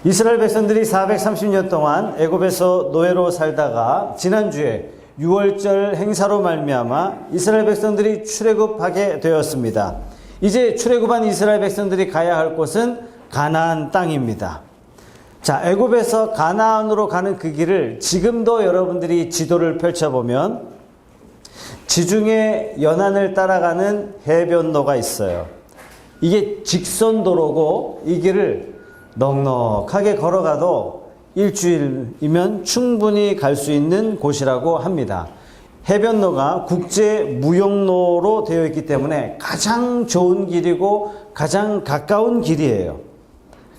이스라엘 백성들이 430년 동안 애굽에서 노예로 살다가 지난주에 6월절 행사로 말미암아 이스라엘 백성들이 출애굽하게 되었습니다. 이제 출애굽한 이스라엘 백성들이 가야 할 곳은 가나안 땅입니다. 자, 애굽에서 가나안으로 가는 그 길을 지금도 여러분들이 지도를 펼쳐보면 지중해 연안을 따라가는 해변로가 있어요. 이게 직선도로고 이 길을 넉넉하게 걸어가도 일주일이면 충분히 갈 수 있는 곳이라고 합니다. 해변로가 국제 무역로로 되어 있기 때문에 가장 좋은 길이고 가장 가까운 길이에요.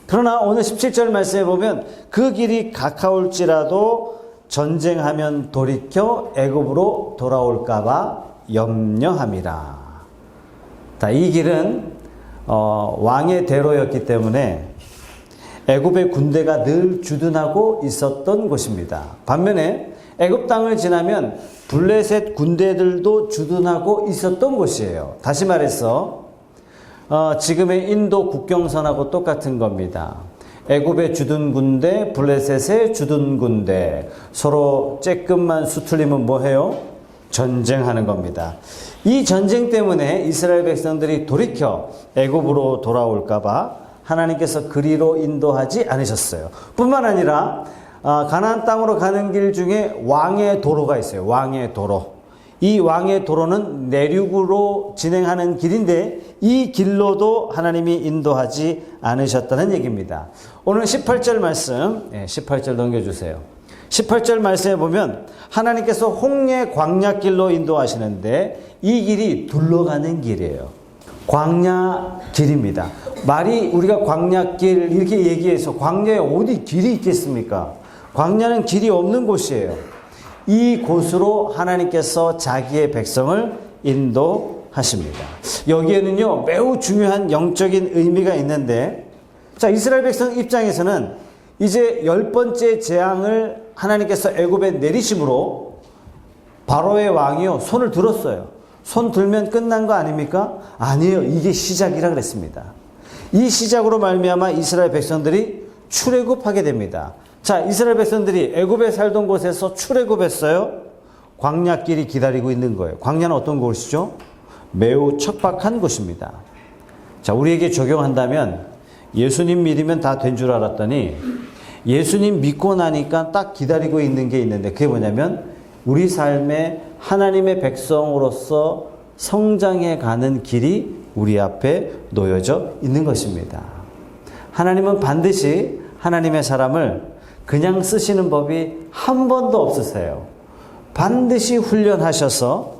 그러나 오늘 17절 말씀에 보면 그 길이 가까울지라도 전쟁하면 돌이켜 애굽으로 돌아올까봐 염려함이라. 이 길은 왕의 대로였기 때문에 애굽의 군대가 늘 주둔하고 있었던 곳입니다. 반면에 애굽 땅을 지나면 블레셋 군대들도 주둔하고 있었던 곳이에요. 다시 말해서 지금의 인도 국경선하고 똑같은 겁니다. 애굽의 주둔 군대, 블레셋의 주둔 군대, 서로 쬐끔만 수틀리면 뭐해요? 전쟁하는 겁니다. 이 전쟁 때문에 이스라엘 백성들이 돌이켜 애굽으로 돌아올까봐 하나님께서 그리로 인도하지 않으셨어요. 뿐만 아니라 가나안 땅으로 가는 길 중에 왕의 도로가 있어요. 왕의 도로. 이 왕의 도로는 내륙으로 진행하는 길인데 이 길로도 하나님이 인도하지 않으셨다는 얘기입니다. 오늘 18절 말씀, 18절 넘겨주세요. 18절 말씀에 보면 하나님께서 홍해 광야길로 인도하시는데 이 길이 둘러가는 길이에요. 광야 길입니다. 말이 우리가 광야길 이렇게 얘기해서 광야에 어디 길이 있겠습니까? 광야는 길이 없는 곳이에요. 이 곳으로 하나님께서 자기의 백성을 인도하십니다. 여기에는요 매우 중요한 영적인 의미가 있는데, 자, 이스라엘 백성 입장에서는 이제 10번째 재앙을 하나님께서 애굽에 내리심으로 바로의 왕이요 손을 들었어요. 손 들면 끝난 거 아닙니까? 아니에요. 이게 시작이라 그랬습니다. 이 시작으로 말미암아 이스라엘 백성들이 출애굽하게 됩니다. 자, 이스라엘 백성들이 애굽에 살던 곳에서 출애굽했어요. 광야길이 기다리고 있는 거예요. 광야는 어떤 곳이죠? 매우 척박한 곳입니다. 자, 우리에게 적용한다면 예수님 믿으면 다 된 줄 알았더니 예수님 믿고 나니까 딱 기다리고 있는 게 있는데 그게 뭐냐면 우리 삶에 하나님의 백성으로서 성장해 가는 길이 우리 앞에 놓여져 있는 것입니다. 하나님은 반드시 하나님의 사람을 그냥 쓰시는 법이 한 번도 없으세요. 반드시 훈련하셔서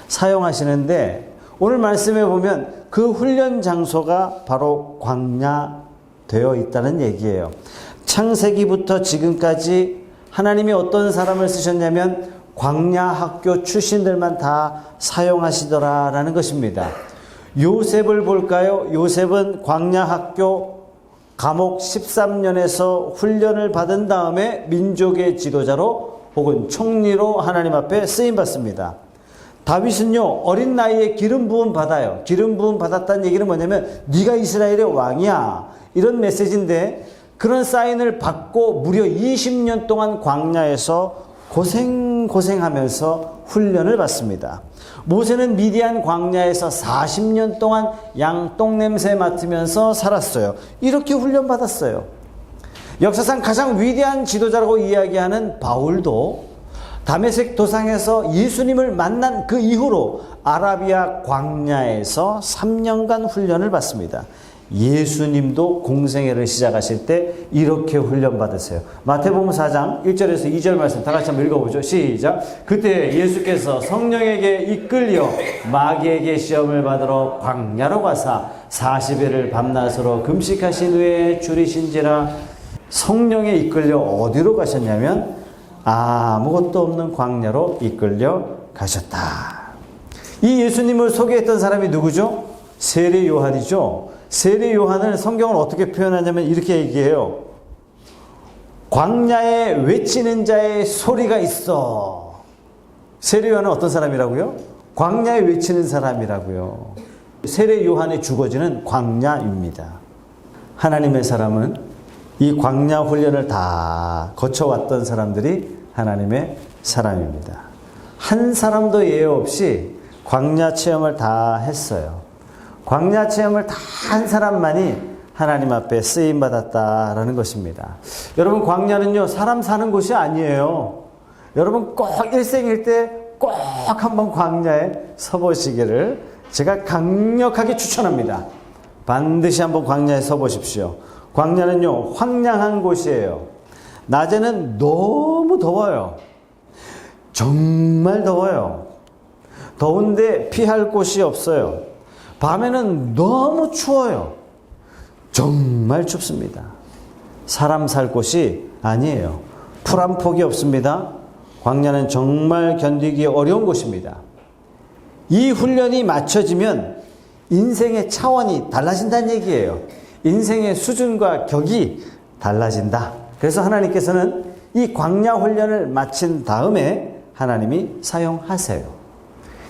사용하시는데 오늘 말씀에 보면 그 훈련 장소가 바로 광야 되어 있다는 얘기예요. 창세기부터 지금까지 하나님이 어떤 사람을 쓰셨냐면 광야 학교 출신들만 다 사용하시더라라는 것입니다. 요셉을 볼까요? 요셉은 광야 학교 감옥 13년에서 훈련을 받은 다음에 민족의 지도자로 혹은 총리로 하나님 앞에 쓰임받습니다. 다윗은요 어린 나이에 기름 부음 받아요. 기름 부음 받았다는 얘기는 뭐냐면 네가 이스라엘의 왕이야, 이런 메시지인데 그런 사인을 받고 무려 20년 동안 광야에서 고생하면서 훈련을 받습니다. 모세는 미디안 광야에서 40년 동안 양 똥냄새 맡으면서 살았어요. 이렇게 훈련받았어요. 역사상 가장 위대한 지도자라고 이야기하는 바울도 다메섹 도상에서 예수님을 만난 그 이후로 아라비아 광야에서 3년간 훈련을 받습니다. 예수님도 공생애를 시작하실 때 이렇게 훈련받으세요. 마태복음 4장 1절에서 2절 말씀 다 같이 한번 읽어보죠. 시작. 그때 예수께서 성령에게 이끌려 마귀에게 시험을 받으러 광야로 가사 40일을 밤낮으로 금식하신 후에 줄이신지라. 성령에 이끌려 어디로 가셨냐면 아무것도 없는 광야로 이끌려 가셨다. 이 예수님을 소개했던 사람이 누구죠? 세례 요한이죠. 세례 요한을 성경을 어떻게 표현하냐면 이렇게 얘기해요. 광야에 외치는 자의 소리가 있어. 세례 요한은 어떤 사람이라고요? 광야에 외치는 사람이라고요. 세례 요한의 주거지는 광야입니다. 하나님의 사람은 이 광야 훈련을 다 거쳐왔던 사람들이 하나님의 사람입니다. 한 사람도 예외 없이 광야 체험을 다 했어요. 광야 체험을 다 한 사람만이 하나님 앞에 쓰임받았다라는 것입니다. 여러분, 광야는요, 사람 사는 곳이 아니에요. 여러분 꼭 일생일 때 꼭 한번 광야에 서보시기를 제가 강력하게 추천합니다. 반드시 한번 광야에 서보십시오. 광야는요, 황량한 곳이에요. 낮에는 너무 더워요. 정말 더워요. 더운데 피할 곳이 없어요. 밤에는 너무 추워요. 정말 춥습니다. 사람 살 곳이 아니에요. 풀 한 폭이 없습니다. 광야는 정말 견디기 어려운 곳입니다. 이 훈련이 맞춰지면 인생의 차원이 달라진다는 얘기예요. 인생의 수준과 격이 달라진다. 그래서 하나님께서는 이 광야 훈련을 마친 다음에 하나님이 사용하세요.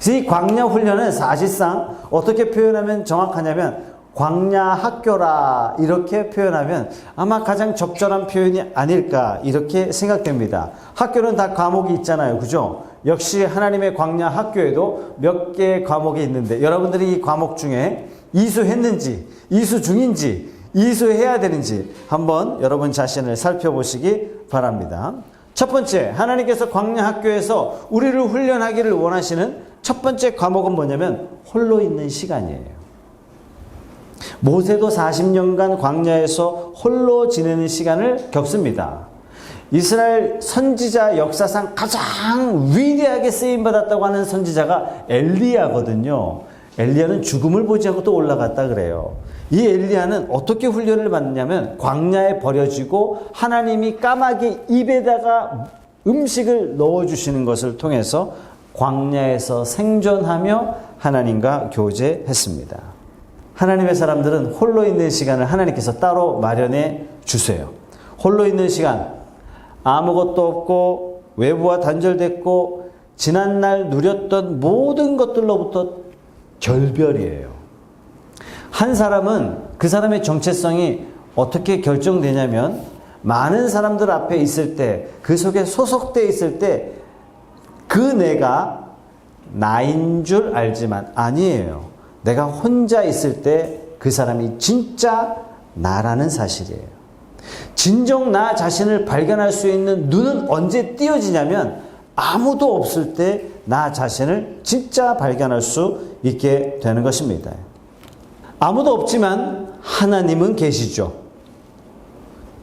이 광야 훈련은 사실상 어떻게 표현하면 정확하냐면 광야 학교라 이렇게 표현하면 아마 가장 적절한 표현이 아닐까 이렇게 생각됩니다. 학교는 다 과목이 있잖아요. 그죠? 역시 하나님의 광야 학교에도 몇 개의 과목이 있는데 여러분들이 이 과목 중에 이수했는지, 이수 중인지, 이수해야 되는지 한번 여러분 자신을 살펴보시기 바랍니다. 첫 번째, 하나님께서 광야 학교에서 우리를 훈련하기를 원하시는 첫 번째 과목은 뭐냐면 홀로 있는 시간이에요. 모세도 40년간 광야에서 홀로 지내는 시간을 겪습니다. 이스라엘 선지자 역사상 가장 위대하게 쓰임받았다고 하는 선지자가 엘리야거든요. 엘리야는 죽음을 보지 않고 또 올라갔다 그래요. 이 엘리야는 어떻게 훈련을 받느냐면 광야에 버려지고 하나님이 까마귀 입에다가 음식을 넣어주시는 것을 통해서 광야에서 생존하며 하나님과 교제했습니다. 하나님의 사람들은 홀로 있는 시간을 하나님께서 따로 마련해 주세요. 홀로 있는 시간, 아무것도 없고 외부와 단절됐고 지난날 누렸던 모든 것들로부터 결별이에요. 한 사람은 그 사람의 정체성이 어떻게 결정되냐면 많은 사람들 앞에 있을 때, 그 속에 소속되어 있을 때 그 내가 나인 줄 알지만 아니에요. 내가 혼자 있을 때 그 사람이 진짜 나라는 사실이에요. 진정 나 자신을 발견할 수 있는 눈은 언제 띄어지냐면 아무도 없을 때 나 자신을 진짜 발견할 수 있게 되는 것입니다. 아무도 없지만 하나님은 계시죠.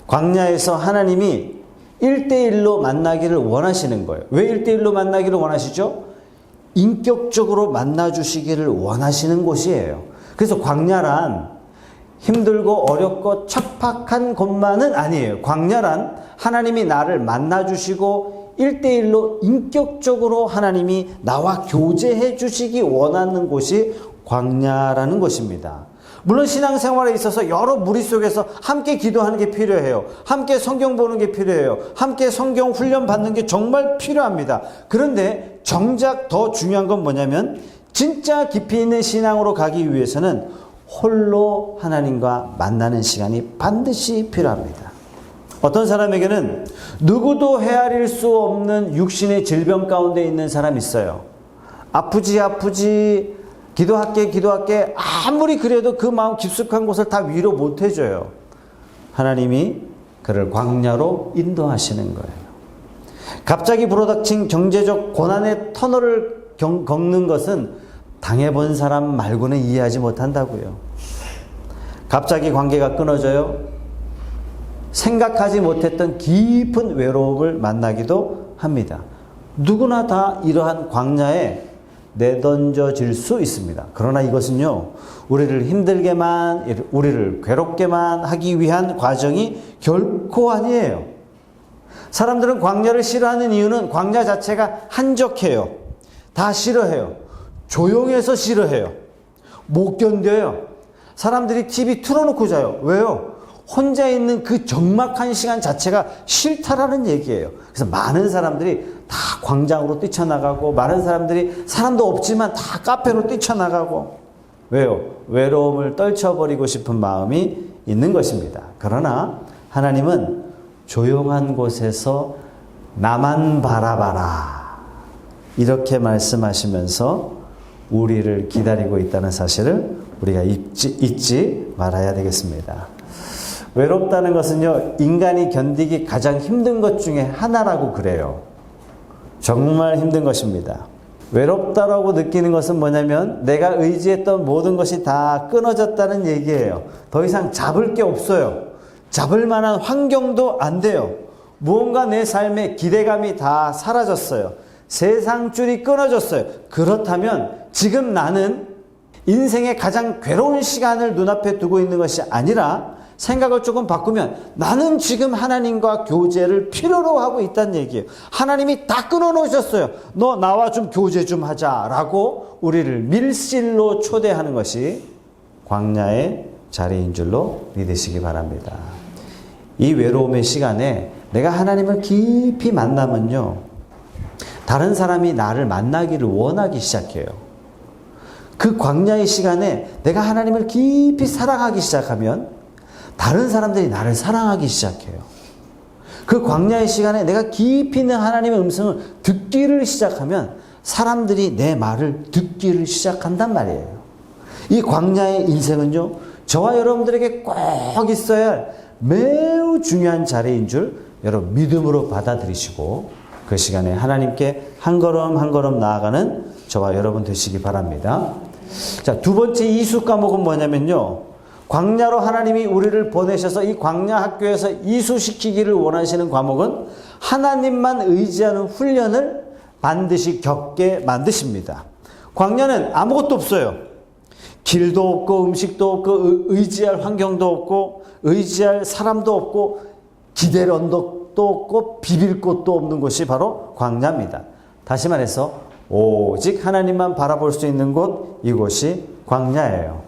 광야에서 하나님이 1대1로 만나기를 원하시는 거예요. 왜 1대1로 만나기를 원하시죠? 인격적으로 만나주시기를 원하시는 곳이에요. 그래서 광야란 힘들고 어렵고 척박한 곳만은 아니에요. 광야란 하나님이 나를 만나주시고 1대1로 인격적으로 하나님이 나와 교제해 주시기 원하는 곳이 광야라는 것입니다. 물론 신앙생활에 있어서 여러 무리 속에서 함께 기도하는 게 필요해요. 함께 성경 보는 게 필요해요. 함께 성경 훈련 받는 게 정말 필요합니다. 그런데 정작 더 중요한 건 뭐냐면 진짜 깊이 있는 신앙으로 가기 위해서는 홀로 하나님과 만나는 시간이 반드시 필요합니다. 어떤 사람에게는 누구도 헤아릴 수 없는 육신의 질병 가운데 있는 사람이 있어요. 아프지 기도할게 아무리 그래도 그 마음 깊숙한 곳을 다 위로 못 해줘요. 하나님이 그를 광야로 인도하시는 거예요. 갑자기 불어닥친 경제적 고난의 터널을 겪는 것은 당해본 사람 말고는 이해하지 못한다고요. 갑자기 관계가 끊어져요. 생각하지 못했던 깊은 외로움을 만나기도 합니다. 누구나 다 이러한 광야에 내던져질 수 있습니다. 그러나 이것은요, 우리를 힘들게만, 우리를 괴롭게만 하기 위한 과정이 결코 아니에요. 사람들은 광야를 싫어하는 이유는 광야 자체가 한적해요. 다 싫어해요. 조용해서 싫어해요. 못 견뎌요. 사람들이 TV 틀어놓고 자요. 왜요? 혼자 있는 그 적막한 시간 자체가 싫다라는 얘기예요. 그래서 많은 사람들이 다 광장으로 뛰쳐나가고, 많은 사람들이 사람도 없지만 다 카페로 뛰쳐나가고. 왜요? 외로움을 떨쳐버리고 싶은 마음이 있는 것입니다. 그러나 하나님은 조용한 곳에서 나만 바라봐라. 이렇게 말씀하시면서 우리를 기다리고 있다는 사실을 우리가 잊지 말아야 되겠습니다. 외롭다는 것은요, 인간이 견디기 가장 힘든 것 중에 하나라고 그래요. 정말 힘든 것입니다. 외롭다라고 느끼는 것은 뭐냐면 내가 의지했던 모든 것이 다 끊어졌다는 얘기예요. 더 이상 잡을 게 없어요. 잡을 만한 환경도 안 돼요. 무언가 내 삶에 기대감이 다 사라졌어요. 세상 줄이 끊어졌어요. 그렇다면 지금 나는 인생의 가장 괴로운 시간을 눈앞에 두고 있는 것이 아니라 생각을 조금 바꾸면 나는 지금 하나님과 교제를 필요로 하고 있다는 얘기예요. 하나님이 다 끊어놓으셨어요. 너 나와 좀 교제 좀 하자라고 우리를 밀실로 초대하는 것이 광야의 자리인 줄로 믿으시기 바랍니다. 이 외로움의 시간에 내가 하나님을 깊이 만나면요, 다른 사람이 나를 만나기를 원하기 시작해요. 그 광야의 시간에 내가 하나님을 깊이 사랑하기 시작하면 다른 사람들이 나를 사랑하기 시작해요. 그 광야의 시간에 내가 깊이 있는 하나님의 음성을 듣기를 시작하면 사람들이 내 말을 듣기를 시작한단 말이에요. 이 광야의 인생은요, 저와 여러분들에게 꼭 있어야 할 매우 중요한 자리인 줄 여러분 믿음으로 받아들이시고 그 시간에 하나님께 한 걸음 한 걸음 나아가는 저와 여러분 되시기 바랍니다. 자, 두 번째 이수 과목은 뭐냐면요, 광야로 하나님이 우리를 보내셔서 이 광야 학교에서 이수시키기를 원하시는 과목은 하나님만 의지하는 훈련을 반드시 겪게 만드십니다. 광야는 아무것도 없어요. 길도 없고 음식도 없고 의지할 환경도 없고 의지할 사람도 없고 기댈 언덕도 없고 비빌 곳도 없는 곳이 바로 광야입니다. 다시 말해서 오직 하나님만 바라볼 수 있는 곳, 이곳이 광야예요.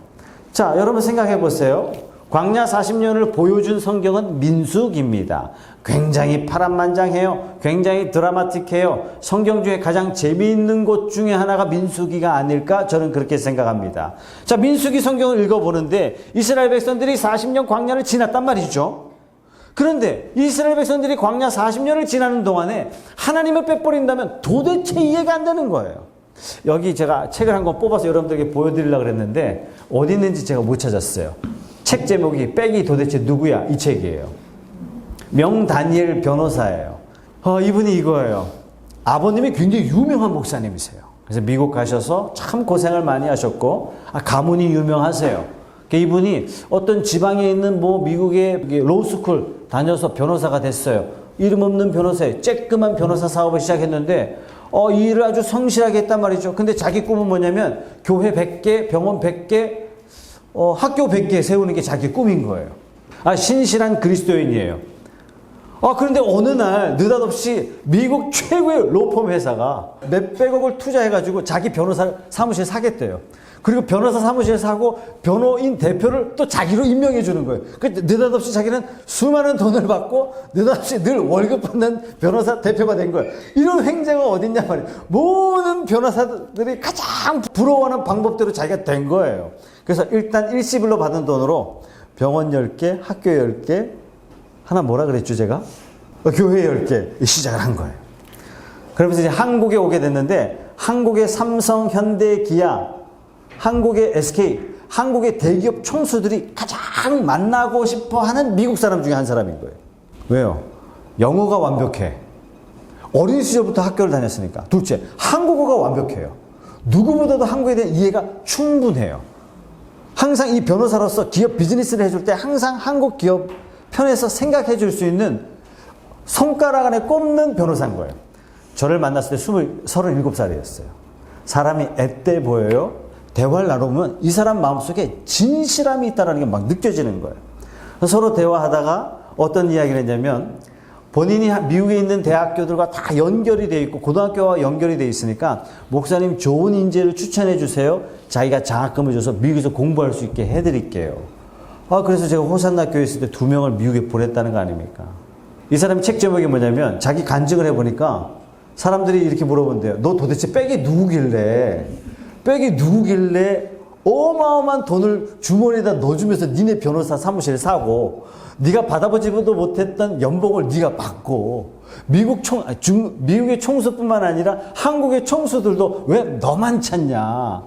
자, 여러분 생각해 보세요. 광야 40년을 보여준 성경은 민수기입니다. 굉장히 파란만장해요. 굉장히 드라마틱해요. 성경 중에 가장 재미있는 곳 중에 하나가 민수기가 아닐까 저는 그렇게 생각합니다. 자, 민수기 성경을 읽어보는데 이스라엘 백성들이 40년 광야를 지났단 말이죠. 그런데 이스라엘 백성들이 광야 40년을 지나는 동안에 하나님을 빼버린다면 도대체 이해가 안 되는 거예요. 여기 제가 책을 한 권 뽑아서 여러분들에게 보여드리려고 그랬는데 어디 있는지 제가 못 찾았어요. 책 제목이 빽이 도대체 누구야? 이 책이에요. 명다니엘 변호사예요. 이분이 이거예요. 아버님이 굉장히 유명한 목사님이세요. 그래서 미국 가셔서 참 고생을 많이 하셨고 가문이 유명하세요. 이분이 어떤 지방에 있는 미국의 로스쿨 다녀서 변호사가 됐어요. 이름 없는 변호사에 쬐끄만 변호사 사업을 시작했는데 이 일을 아주 성실하게 했단 말이죠. 근데 자기 꿈은 뭐냐면 교회 100개, 병원 100개, 학교 100개 세우는 게 자기 꿈인 거예요. 신실한 그리스도인이에요. 그런데 어느 날 느닷없이 미국 최고의 로펌 회사가 몇백억을 투자해가지고 자기 변호사 사무실 사겠대요. 그리고 변호사 사무실 사고 변호인 대표를 또 자기로 임명해 주는 거예요. 느닷없이 자기는 수많은 돈을 받고 느닷없이 늘 월급 받는 변호사 대표가 된 거예요. 이런 횡재가 어딨냐 말이에요. 모든 변호사들이 가장 부러워하는 방법대로 자기가 된 거예요. 그래서 일단 일시불로 받은 돈으로 병원 10개, 학교 10개, 하나 뭐라 그랬죠 제가? 교회 10개 시작을 한 거예요. 그러면서 이제 한국에 오게 됐는데 한국의 삼성, 현대, 기아, 한국의 SK, 한국의 대기업 총수들이 가장 만나고 싶어 하는 미국 사람 중에 한 사람인 거예요. 왜요? 영어가 완벽해. 어린 시절부터 학교를 다녔으니까. 둘째, 한국어가 완벽해요. 누구보다도 한국에 대한 이해가 충분해요. 항상 이 변호사로서 기업 비즈니스를 해줄 때 항상 한국 기업 편에서 생각해 줄 수 있는 손가락 안에 꼽는 변호사인 거예요. 저를 만났을 때 37살이었어요. 사람이 앳돼 보여요. 대화를 나누면 이 사람 마음속에 진실함이 있다는 게 막 느껴지는 거예요. 서로 대화하다가 어떤 이야기를 했냐면 본인이 미국에 있는 대학교들과 다 연결이 돼 있고 고등학교와 연결이 돼 있으니까 목사님 좋은 인재를 추천해 주세요. 자기가 장학금을 줘서 미국에서 공부할 수 있게 해드릴게요. 그래서 제가 호산나 교회 있을 때 2명을 미국에 보냈다는 거 아닙니까? 이 사람이 책 제목이 뭐냐면 자기 간증을 해보니까 사람들이 이렇게 물어본대요. 너 도대체 빽이 누구길래 어마어마한 돈을 주머니에다 넣어주면서 니네 변호사 사무실 사고 네가 받아보지도 못했던 연봉을 네가 받고 미국의 총수뿐만 아니라 한국의 총수들도 왜 너만 찾냐.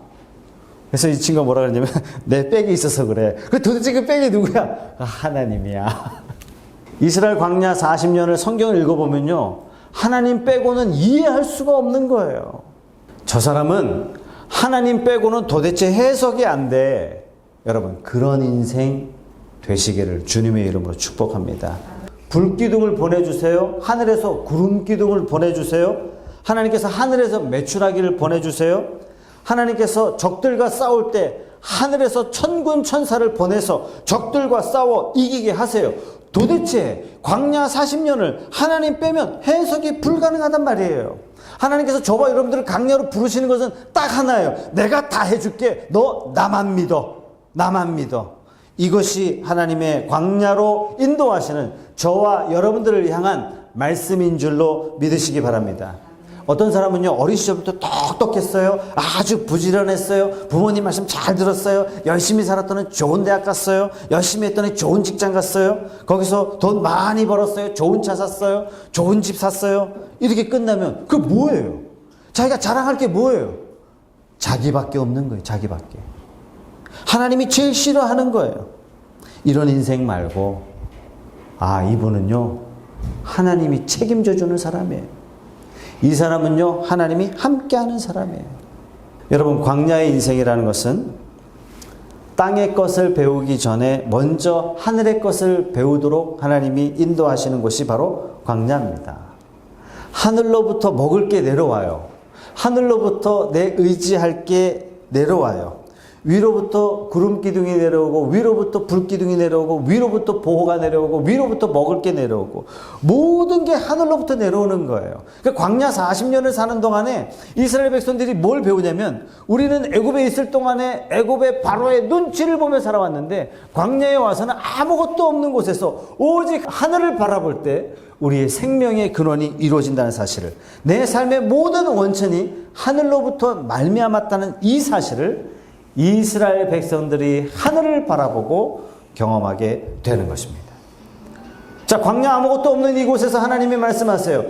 그래서 이 친구가 뭐라 그러냐면 내 백이 있어서 그래. 도대체 그 백이 누구야? 하나님이야. 이스라엘 광야 40년을 성경을 읽어보면요, 하나님 빼고는 이해할 수가 없는 거예요. 저 사람은 하나님 빼고는 도대체 해석이 안 돼. 여러분, 그런 인생 되시기를 주님의 이름으로 축복합니다. 불기둥을 보내주세요. 하늘에서 구름기둥을 보내주세요. 하나님께서 하늘에서 메추라기를 보내주세요. 하나님께서 적들과 싸울 때 하늘에서 천군 천사를 보내서 적들과 싸워 이기게 하세요. 도대체 광야 40년을 하나님 빼면 해석이 불가능하단 말이에요. 하나님께서 저와 여러분들을 강야로 부르시는 것은 딱 하나예요. 내가 다 해줄게. 너 나만 믿어. 나만 믿어. 이것이 하나님의 광야로 인도하시는 저와 여러분들을 향한 말씀인 줄로 믿으시기 바랍니다. 어떤 사람은요, 어린 시절부터 똑똑했어요. 아주 부지런했어요. 부모님 말씀 잘 들었어요. 열심히 살았더니 좋은 대학 갔어요. 열심히 했더니 좋은 직장 갔어요. 거기서 돈 많이 벌었어요. 좋은 차 샀어요. 좋은 집 샀어요. 이렇게 끝나면 그게 뭐예요? 자기가 자랑할 게 뭐예요? 자기밖에 없는 거예요. 자기밖에. 하나님이 제일 싫어하는 거예요. 이런 인생 말고, 이분은요, 하나님이 책임져 주는 사람이에요. 이 사람은요, 하나님이 함께하는 사람이에요. 여러분, 광야의 인생이라는 것은 땅의 것을 배우기 전에 먼저 하늘의 것을 배우도록 하나님이 인도하시는 곳이 바로 광야입니다. 하늘로부터 먹을 게 내려와요. 하늘로부터 내 의지할 게 내려와요. 위로부터 구름기둥이 내려오고, 위로부터 불기둥이 내려오고, 위로부터 보호가 내려오고, 위로부터 먹을 게 내려오고, 모든 게 하늘로부터 내려오는 거예요. 그러니까 광야 40년을 사는 동안에 이스라엘 백성들이 뭘 배우냐면, 우리는 애굽에 있을 동안에 애굽의 바로의 눈치를 보며 살아왔는데, 광야에 와서는 아무것도 없는 곳에서 오직 하늘을 바라볼 때 우리의 생명의 근원이 이루어진다는 사실을, 내 삶의 모든 원천이 하늘로부터 말미암았다는 이 사실을 이스라엘 백성들이 하늘을 바라보고 경험하게 되는 것입니다. 자, 광야 아무것도 없는 이곳에서 하나님이 말씀하세요.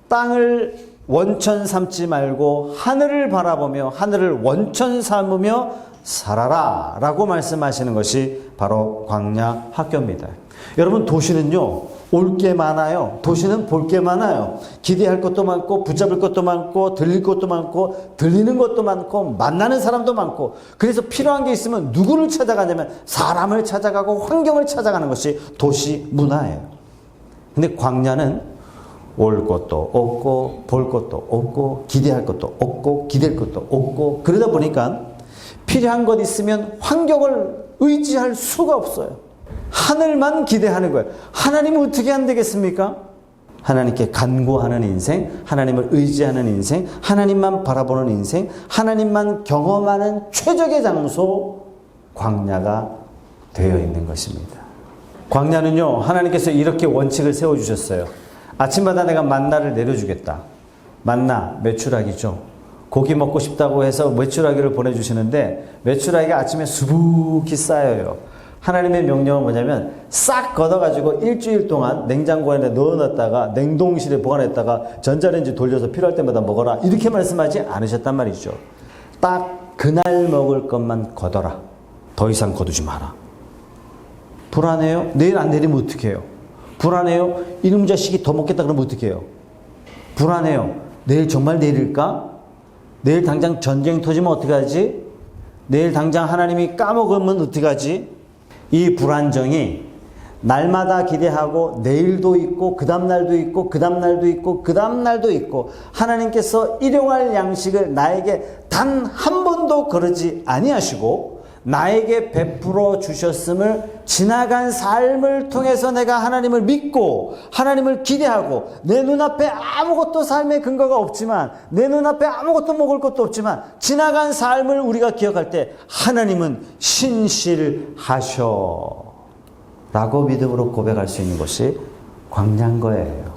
땅을 원천 삼지 말고 하늘을 바라보며 하늘을 원천 삼으며 살아라 라고 말씀하시는 것이 바로 광야 학교입니다. 여러분, 도시는요, 올 게 많아요. 도시는 볼 게 많아요. 기대할 것도 많고, 붙잡을 것도 많고, 들릴 것도 많고, 들리는 것도 많고, 만나는 사람도 많고, 그래서 필요한 게 있으면 누구를 찾아가냐면 사람을 찾아가고 환경을 찾아가는 것이 도시 문화예요. 근데 광야는 올 것도 없고, 볼 것도 없고, 기대할 것도 없고, 기댈 것도 없고, 그러다 보니까 필요한 것 있으면 환경을 의지할 수가 없어요. 하늘만 기대하는 거예요. 하나님은 어떻게 안 되겠습니까? 하나님께 간구하는 인생, 하나님을 의지하는 인생, 하나님만 바라보는 인생, 하나님만 경험하는 최적의 장소, 광야가 되어 있는 것입니다. 광야는요, 하나님께서 이렇게 원칙을 세워주셨어요. 아침마다 내가 만나를 내려주겠다. 만나, 메추라기죠. 고기 먹고 싶다고 해서 메추라기를 보내주시는데 메추라기가 아침에 수북히 쌓여요. 하나님의 명령은 뭐냐면 싹 걷어가지고 일주일 동안 냉장고에 넣어놨다가 냉동실에 보관했다가 전자레인지 돌려서 필요할 때마다 먹어라, 이렇게 말씀하지 않으셨단 말이죠. 딱 그날 먹을 것만 걷어라. 더 이상 거두지 마라. 불안해요? 내일 안 내리면 어떻게 해요? 불안해요? 이놈 자식이 더 먹겠다 그러면 어떻게 해요? 불안해요? 내일 정말 내릴까? 내일 당장 전쟁 터지면 어떻게 하지? 내일 당장 하나님이 까먹으면 어떻게 하지? 이 불안정이 날마다 기대하고 내일도 있고 그 다음날도 있고 그 다음날도 있고 그 다음날도 있고, 하나님께서 일용할 양식을 나에게 단 한 번도 거르지 아니하시고 나에게 베풀어 주셨음을 지나간 삶을 통해서 내가 하나님을 믿고 하나님을 기대하고, 내 눈앞에 아무것도 삶의 근거가 없지만, 내 눈앞에 아무것도 먹을 것도 없지만 지나간 삶을 우리가 기억할 때 하나님은 신실하셔 라고 믿음으로 고백할 수 있는 것이 광야인 거예요.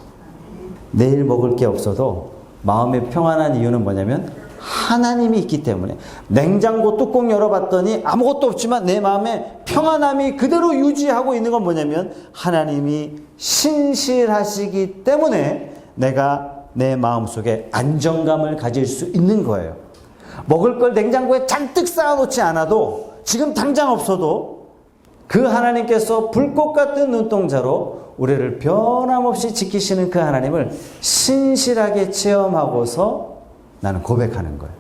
내일 먹을 게 없어도 마음이 평안한 이유는 뭐냐면 하나님이 있기 때문에. 냉장고 뚜껑 열어봤더니 아무것도 없지만 내 마음에 평안함이 그대로 유지하고 있는 건 뭐냐면 하나님이 신실하시기 때문에 내가 내 마음속에 안정감을 가질 수 있는 거예요. 먹을 걸 냉장고에 잔뜩 쌓아놓지 않아도 지금 당장 없어도 그 하나님께서 불꽃 같은 눈동자로 우리를 변함없이 지키시는 그 하나님을 신실하게 체험하고서 나는 고백하는 거예요.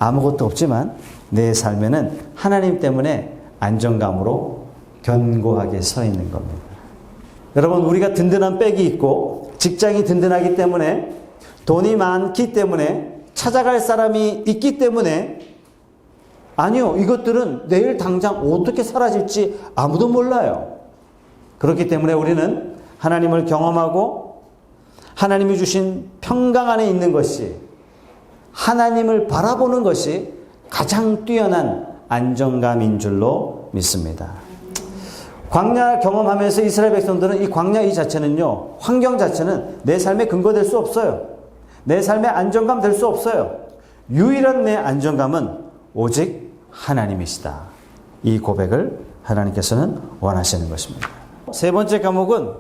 아무것도 없지만 내 삶에는 하나님 때문에 안정감으로 견고하게 서 있는 겁니다. 여러분, 우리가 든든한 백이 있고 직장이 든든하기 때문에 돈이 많기 때문에 찾아갈 사람이 있기 때문에 아니요, 이것들은 내일 당장 어떻게 사라질지 아무도 몰라요. 그렇기 때문에 우리는 하나님을 경험하고 하나님이 주신 평강 안에 있는 것이, 하나님을 바라보는 것이 가장 뛰어난 안정감인 줄로 믿습니다. 광야 경험하면서 이스라엘 백성들은 이 광야 이 자체는요, 환경 자체는 내 삶의 근거 될 수 없어요. 내 삶의 안정감 될 수 없어요. 유일한 내 안정감은 오직 하나님이시다. 이 고백을 하나님께서는 원하시는 것입니다. 세 번째 과목은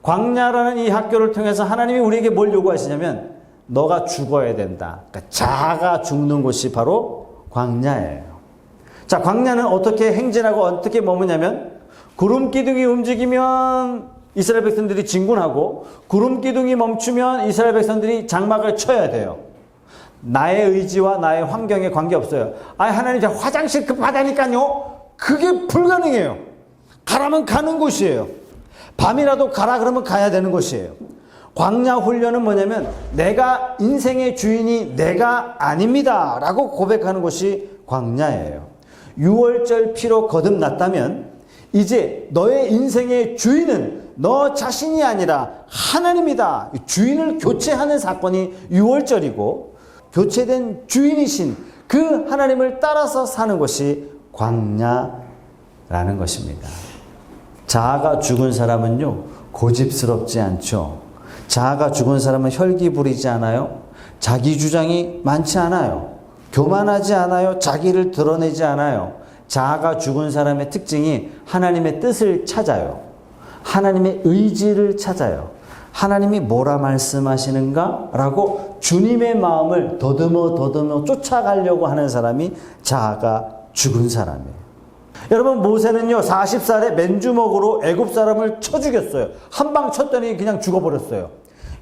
광야라는 이 학교를 통해서 하나님이 우리에게 뭘 요구하시냐면 너가 죽어야 된다. 그러니까 자아가 죽는 곳이 바로 광야예요. 자, 광야는 어떻게 행진하고 어떻게 머무냐면 구름 기둥이 움직이면 이스라엘 백성들이 진군하고 구름 기둥이 멈추면 이스라엘 백성들이 장막을 쳐야 돼요. 나의 의지와 나의 환경에 관계없어요. 하나님, 제가 화장실 급하다니까요. 그게 불가능해요. 가라면 가는 곳이에요. 밤이라도 가라 그러면 가야 되는 곳이에요. 광야 훈련은 뭐냐면 내가 인생의 주인이 내가 아닙니다 라고 고백하는 곳이 광야예요. 6월절 피로 거듭났다면 이제 너의 인생의 주인은 너 자신이 아니라 하나님이다. 주인을 교체하는 사건이 6월절이고 교체된 주인이신 그 하나님을 따라서 사는 것이 광야라는 것입니다. 자아가 죽은 사람은요, 고집스럽지 않죠. 자아가 죽은 사람은 혈기 부리지 않아요. 자기 주장이 많지 않아요. 교만하지 않아요. 자기를 드러내지 않아요. 자아가 죽은 사람의 특징이 하나님의 뜻을 찾아요. 하나님의 의지를 찾아요. 하나님이 뭐라 말씀하시는가? 라고 주님의 마음을 더듬어 쫓아가려고 하는 사람이 자아가 죽은 사람이에요. 여러분, 모세는요 40살에 맨주먹으로 애굽 사람을 쳐 죽였어요. 한 방 쳤더니 그냥 죽어버렸어요.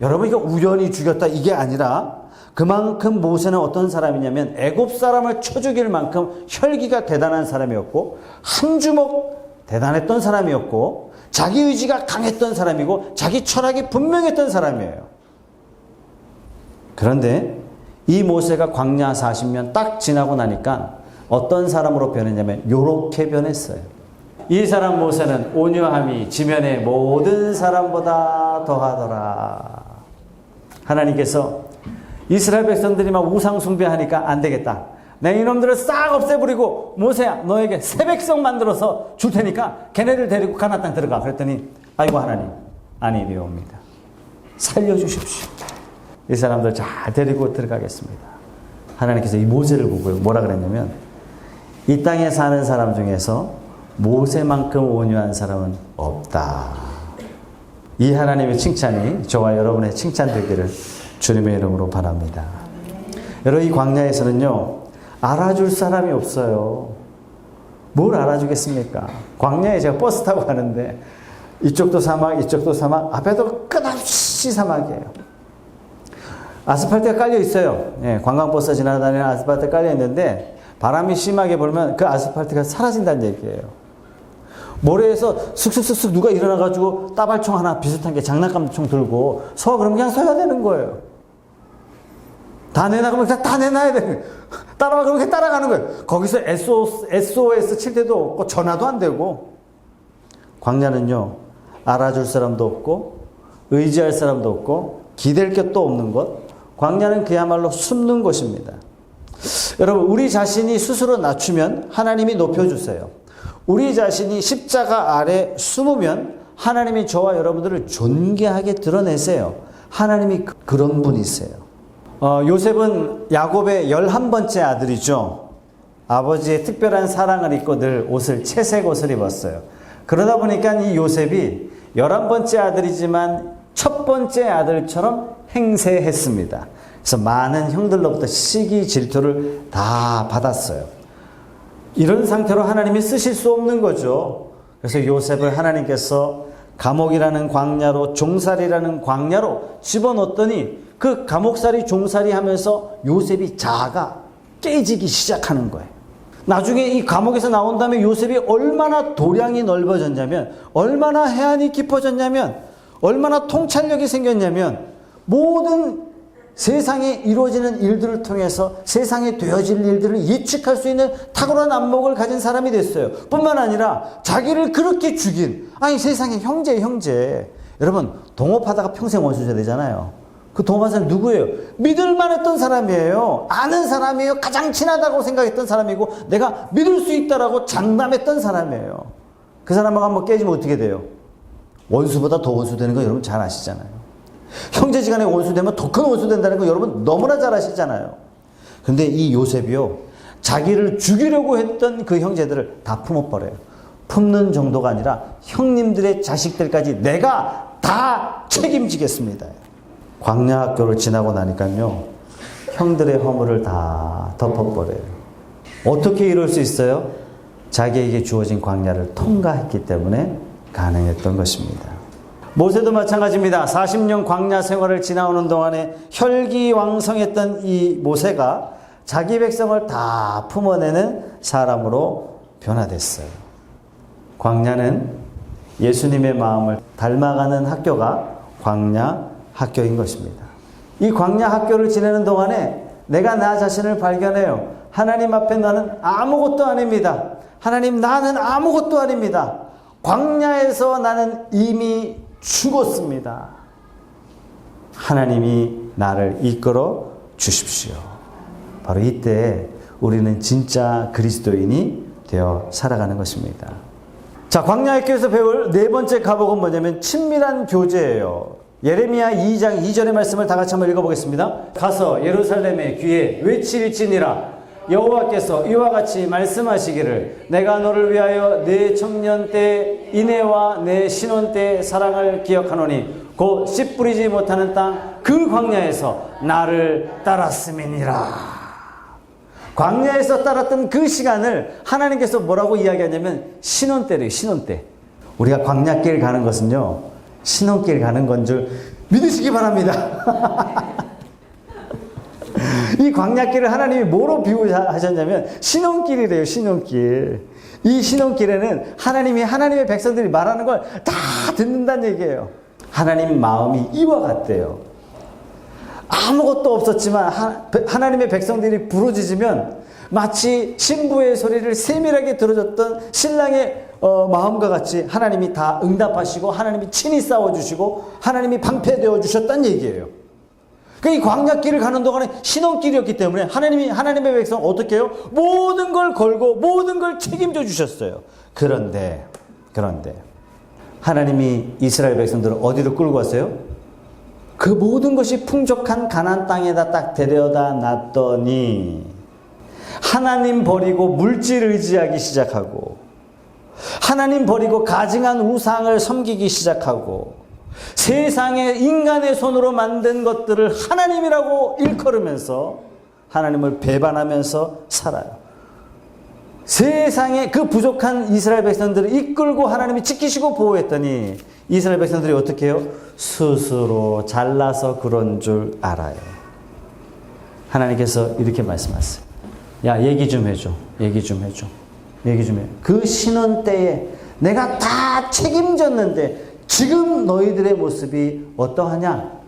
여러분, 이거 우연히 죽였다 이게 아니라 그만큼 모세는 어떤 사람이냐면 애굽 사람을 쳐 죽일 만큼 혈기가 대단한 사람이었고 한 주먹 대단했던 사람이었고 자기 의지가 강했던 사람이고 자기 철학이 분명했던 사람이에요. 그런데 이 모세가 광야 40년 딱 지나고 나니까 어떤 사람으로 변했냐면 요렇게 변했어요. 이 사람 모세는 온유함이 지면의 모든 사람보다 더하더라. 하나님께서 이스라엘 백성들이 막 우상 숭배하니까 안 되겠다. 내 이놈들을 싹 없애버리고 모세야 너에게 새 백성 만들어서 줄 테니까 걔네들 데리고 가나안 땅 들어가. 그랬더니 아이고 하나님, 아니리옵니다. 살려주십시오. 이 사람들 잘 데리고 들어가겠습니다. 하나님께서 이 모세를 보고 뭐라 그랬냐면 이 땅에 사는 사람 중에서 모세만큼 온유한 사람은 없다. 이 하나님의 칭찬이 저와 여러분의 칭찬 되기를 주님의 이름으로 바랍니다. 여러분, 이 광야에서는요 알아줄 사람이 없어요. 뭘 알아주겠습니까? 광야에 제가 버스 타고 가는데 이쪽도 사막 이쪽도 사막, 앞에도 끝없이 사막이에요. 아스팔트가 깔려 있어요. 관광버스 지나다니는 아스팔트 깔려 있는데 바람이 심하게 불면 그 아스팔트가 사라진다는 얘기예요. 모래에서 슥슥슥슥 누가 일어나가지고 따발총 하나 비슷한 게 장난감총 들고 그러면 그냥 서야 되는 거예요. 다 내놔 그러면 다 내놔야 돼. 따라와 그러면 따라가는 거예요. 거기서 SOS 칠 때도 없고 전화도 안 되고. 광야는요 알아줄 사람도 없고 의지할 사람도 없고 기댈 것도 없는 것. 광야는 그야말로 숨는 곳입니다. 여러분, 우리 자신이 스스로 낮추면 하나님이 높여주세요. 우리 자신이 십자가 아래 숨으면 하나님이 저와 여러분들을 존귀하게 드러내세요. 하나님이 그런 분이세요. 요셉은 야곱의 11번째 아들이죠. 아버지의 특별한 사랑을 잊고 늘 채색 옷을 입었어요. 그러다 보니까 이 요셉이 11번째 아들이지만 첫 번째 아들처럼 행세했습니다. 그래서 많은 형들로부터 시기 질투를 다 받았어요. 이런 상태로 하나님이 쓰실 수 없는 거죠. 그래서 요셉을 하나님께서 감옥이라는 광야로, 종살이라는 광야로 집어넣었더니 그 감옥살이 종살이 하면서 요셉이 자아가 깨지기 시작하는 거예요. 나중에 이 감옥에서 나온 다음에 요셉이 얼마나 도량이 넓어졌냐면, 얼마나 해안이 깊어졌냐면, 얼마나 통찰력이 생겼냐면, 모든 세상에 이루어지는 일들을 통해서 세상에 되어질 일들을 예측할 수 있는 탁월한 안목을 가진 사람이 됐어요. 뿐만 아니라 자기를 그렇게 죽인, 세상에 형제. 여러분, 동업하다가 평생 원수자 되잖아요. 그 동업한 사람이 누구예요? 믿을만 했던 사람이에요. 아는 사람이에요. 가장 친하다고 생각했던 사람이고 내가 믿을 수 있다라고 장담했던 사람이에요. 그 사람하고 한번 깨지면 어떻게 돼요? 원수보다 더 원수 되는 거 여러분 잘 아시잖아요. 형제지간에 원수 되면 더 큰 원수 된다는 거 여러분 너무나 잘 아시잖아요. 근데 이 요셉이요, 자기를 죽이려고 했던 그 형제들을 다 품어버려요. 품는 정도가 아니라 형님들의 자식들까지 내가 다 책임지겠습니다. 광야 학교를 지나고 나니까요, 형들의 허물을 다 덮어버려요. 어떻게 이럴 수 있어요? 자기에게 주어진 광야를 통과했기 때문에 가능했던 것입니다. 모세도 마찬가지입니다. 40년 광야 생활을 지나오는 동안에 혈기왕성했던 이 모세가 자기 백성을 다 품어내는 사람으로 변화됐어요. 광야는 예수님의 마음을 닮아가는 학교가 광야 학교인 것입니다. 이 광야 학교를 지내는 동안에 내가 나 자신을 발견해요. 하나님 앞에 나는 아무것도 아닙니다. 하나님, 나는 아무것도 아닙니다. 광야에서 나는 이미 죽었습니다. 하나님이 나를 이끌어 주십시오. 바로 이때 우리는 진짜 그리스도인이 되어 살아가는 것입니다. 자, 광야 학교에서 배울 네 번째 과목은 뭐냐면 친밀한 교제예요. 예레미야 2장 2절의 말씀을 다 같이 한번 읽어보겠습니다. 가서 예루살렘의 귀에 외칠지니라. 여호와께서 이와 같이 말씀하시기를, 내가 너를 위하여 내 청년 때 인애와 내 신혼 때 사랑을 기억하노니 곧 씨 뿌리지 못하는 땅 그 광야에서 나를 따랐음이니라. 광야에서 따랐던 그 시간을 하나님께서 뭐라고 이야기하냐면 신혼 때래요. 신혼 때. 우리가 광야길 가는 것은요, 신혼길 가는 건 줄 믿으시기 바랍니다. 이 광야길을 하나님이 뭐로 비유하셨냐면 신혼길이래요. 신혼길. 이 신혼길에는 하나님이 하나님의 백성들이 말하는 걸 다 듣는다는 얘기예요. 하나님 마음이 이와 같대요. 아무것도 없었지만 하나님의 백성들이 부르짖으면 마치 신부의 소리를 세밀하게 들어줬던 신랑의 마음과 같이 하나님이 다 응답하시고 하나님이 친히 싸워주시고 하나님이 방패되어 주셨다는 얘기예요. 이 광야길을 가는 동안에 신혼길이었기 때문에 하나님의 백성은 어떻게 해요? 모든 걸 걸고 모든 걸 책임져 주셨어요. 그런데 하나님이 이스라엘 백성들을 어디로 끌고 갔어요? 그 모든 것이 풍족한 가나안 땅에다 딱 데려다 놨더니 하나님 버리고 물질 의지하기 시작하고, 하나님 버리고 가증한 우상을 섬기기 시작하고, 세상에 인간의 손으로 만든 것들을 하나님이라고 일컬으면서 하나님을 배반하면서 살아요. 세상에 그 부족한 이스라엘 백성들을 이끌고 하나님이 지키시고 보호했더니 이스라엘 백성들이 어떻게 해요? 스스로 잘나서 그런 줄 알아요. 하나님께서 이렇게 말씀하세요. 야, 얘기 좀 해줘. 그 신혼 때에 내가 다 책임졌는데 지금 너희들의 모습이 어떠하냐?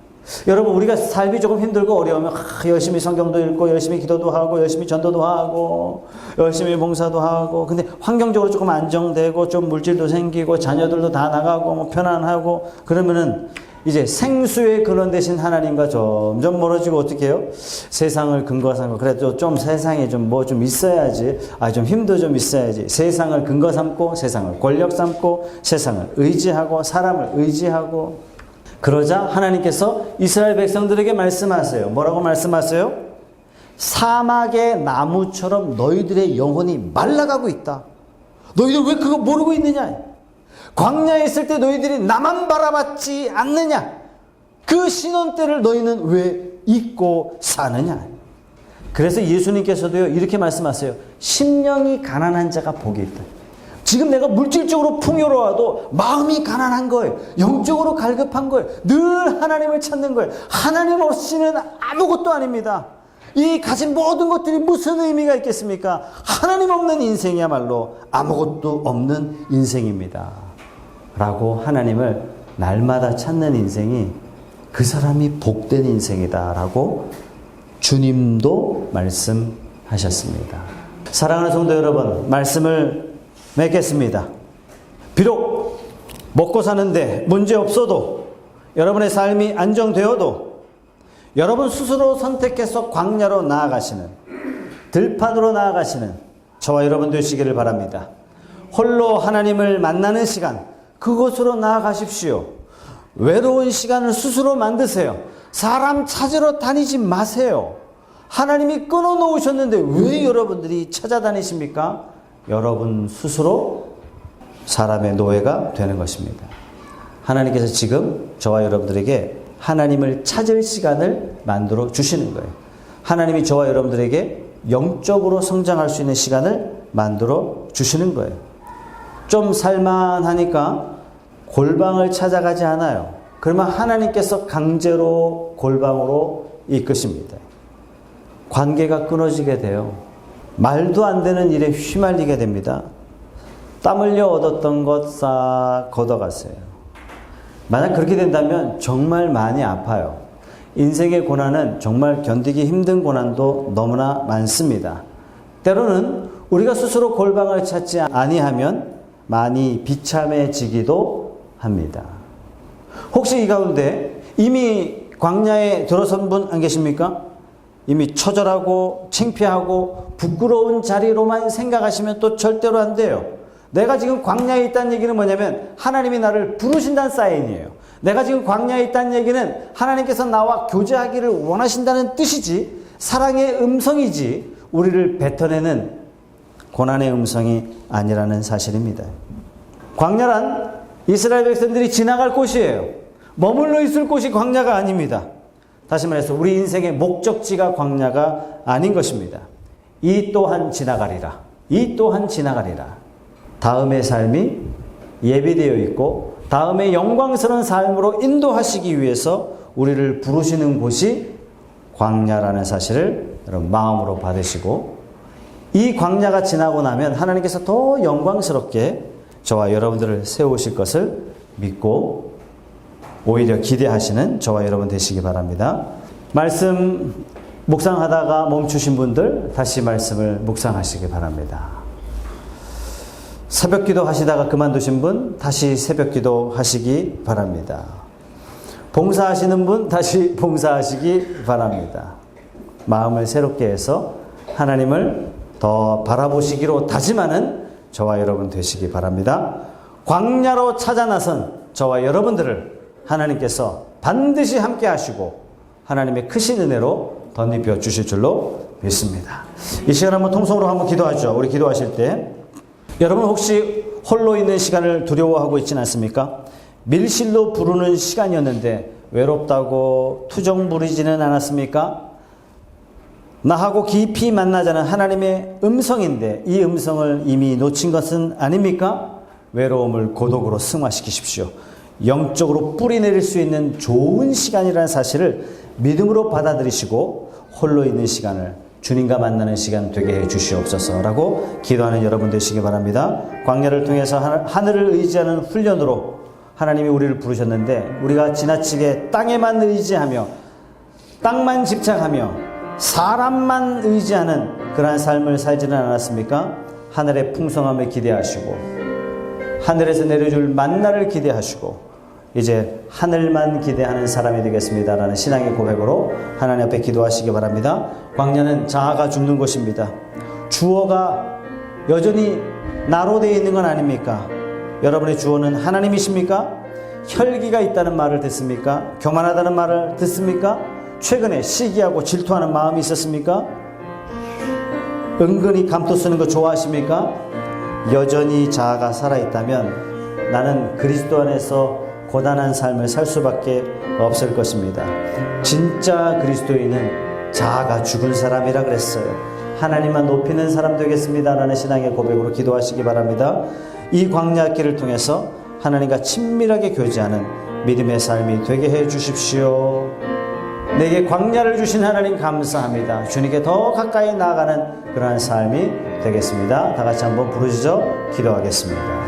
여러분, 우리가 삶이 조금 힘들고 어려우면 열심히 성경도 읽고 열심히 기도도 하고 열심히 전도도 하고 열심히 봉사도 하고, 근데 환경적으로 조금 안정되고 좀 물질도 생기고 자녀들도 다 나가고 뭐 편안하고 그러면은 이제 생수의 근원 되신 하나님과 점점 멀어지고 어떻게 해요? 세상을 근거 삼고, 그래도 좀 세상에 좀 뭐 좀 있어야지, 좀 힘도 좀 있어야지, 세상을 근거 삼고 세상을 권력 삼고 세상을 의지하고 사람을 의지하고, 그러자 하나님께서 이스라엘 백성들에게 말씀하세요. 뭐라고 말씀하세요? 사막의 나무처럼 너희들의 영혼이 말라가고 있다. 너희들 왜 그거 모르고 있느냐? 광야에 있을 때 너희들이 나만 바라봤지 않느냐? 그 신혼 때를 너희는 왜 잊고 사느냐? 그래서 예수님께서도요 이렇게 말씀하세요. 심령이 가난한 자가 복이 있다. 지금 내가 물질적으로 풍요로워도 마음이 가난한 거예요. 영적으로 갈급한 거예요. 늘 하나님을 찾는 거예요. 하나님 없이는 아무것도 아닙니다. 이 가진 모든 것들이 무슨 의미가 있겠습니까? 하나님 없는 인생이야말로 아무것도 없는 인생입니다. 라고 하나님을 날마다 찾는 인생이 그 사람이 복된 인생이다 라고 주님도 말씀하셨습니다. 사랑하는 성도 여러분, 말씀을 맺겠습니다. 비록 먹고 사는데 문제 없어도, 여러분의 삶이 안정되어도 여러분 스스로 선택해서 광야로 나아가시는, 들판으로 나아가시는 저와 여러분 되시기를 바랍니다. 홀로 하나님을 만나는 시간, 그곳으로 나아가십시오. 외로운 시간을 스스로 만드세요. 사람 찾으러 다니지 마세요. 하나님이 끊어놓으셨는데 왜 여러분들이 찾아다니십니까? 여러분 스스로 사람의 노예가 되는 것입니다. 하나님께서 지금 저와 여러분들에게 하나님을 찾을 시간을 만들어 주시는 거예요. 하나님이 저와 여러분들에게 영적으로 성장할 수 있는 시간을 만들어 주시는 거예요. 좀 살만하니까 골방을 찾아가지 않아요. 그러면 하나님께서 강제로 골방으로 이끄십니다. 관계가 끊어지게 돼요. 말도 안 되는 일에 휘말리게 됩니다. 땀 흘려 얻었던 것 싹 걷어가세요. 만약 그렇게 된다면 정말 많이 아파요. 인생의 고난은 정말 견디기 힘든 고난도 너무나 많습니다. 때로는 우리가 스스로 골방을 찾지 아니하면 많이 비참해지기도 합니다. 혹시 이 가운데 이미 광야에 들어선 분 안 계십니까? 이미 처절하고 창피하고 부끄러운 자리로만 생각하시면 또 절대로 안 돼요. 내가 지금 광야에 있다는 얘기는 뭐냐면 하나님이 나를 부르신다는 사인이에요. 내가 지금 광야에 있다는 얘기는 하나님께서 나와 교제하기를 원하신다는 뜻이지, 사랑의 음성이지 우리를 뱉어내는 고난의 음성이 아니라는 사실입니다. 광야란 이스라엘 백성들이 지나갈 곳이에요. 머물러 있을 곳이 광야가 아닙니다. 다시 말해서 우리 인생의 목적지가 광야가 아닌 것입니다. 이 또한 지나가리라. 이 또한 지나가리라. 다음의 삶이 예비되어 있고 다음의 영광스러운 삶으로 인도하시기 위해서 우리를 부르시는 곳이 광야라는 사실을 여러분 마음으로 받으시고, 이 광야가 지나고 나면 하나님께서 더 영광스럽게 저와 여러분들을 세우실 것을 믿고 오히려 기대하시는 저와 여러분 되시기 바랍니다. 말씀 묵상하다가 멈추신 분들 다시 말씀을 묵상하시기 바랍니다. 새벽기도 하시다가 그만두신 분 다시 새벽기도 하시기 바랍니다. 봉사하시는 분 다시 봉사하시기 바랍니다. 마음을 새롭게 해서 하나님을 더 바라보시기로 다짐하는 저와 여러분 되시기 바랍니다. 광야로 찾아 나선 저와 여러분들을 하나님께서 반드시 함께 하시고 하나님의 크신 은혜로 덧입혀 주실 줄로 믿습니다. 이 시간 한번 통성으로 한번 기도하죠. 우리 기도하실 때 여러분 혹시 홀로 있는 시간을 두려워하고 있지는 않습니까? 밀실로 부르는 시간이었는데 외롭다고 투정 부리지는 않았습니까? 나하고 깊이 만나자는 하나님의 음성인데 이 음성을 이미 놓친 것은 아닙니까? 외로움을 고독으로 승화시키십시오. 영적으로 뿌리 내릴 수 있는 좋은 시간이라는 사실을 믿음으로 받아들이시고 홀로 있는 시간을 주님과 만나는 시간 되게 해 주시옵소서라고 기도하는 여러분 되시기 바랍니다. 광야를 통해서 하늘을 의지하는 훈련으로 하나님이 우리를 부르셨는데 우리가 지나치게 땅에만 의지하며 땅만 집착하며 사람만 의지하는 그러한 삶을 살지는 않았습니까? 하늘의 풍성함을 기대하시고 하늘에서 내려줄 만나를 기대하시고 이제 하늘만 기대하는 사람이 되겠습니다라는 신앙의 고백으로 하나님 앞에 기도하시기 바랍니다. 광야는 자아가 죽는 곳입니다. 주어가 여전히 나로 되어 있는 건 아닙니까? 여러분의 주어는 하나님이십니까? 혈기가 있다는 말을 듣습니까? 교만하다는 말을 듣습니까? 최근에 시기하고 질투하는 마음이 있었습니까? 은근히 감투 쓰는 거 좋아하십니까? 여전히 자아가 살아있다면 나는 그리스도 안에서 고단한 삶을 살 수밖에 없을 것입니다. 진짜 그리스도인은 자아가 죽은 사람이라 그랬어요. 하나님만 높이는 사람 되겠습니다 라는 신앙의 고백으로 기도하시기 바랍니다. 이 광야길을 통해서 하나님과 친밀하게 교제하는 믿음의 삶이 되게 해 주십시오. 내게 광야를 주신 하나님 감사합니다. 주님께 더 가까이 나아가는 그러한 삶이 되겠습니다. 다 같이 한번 부르짖어 기도하겠습니다.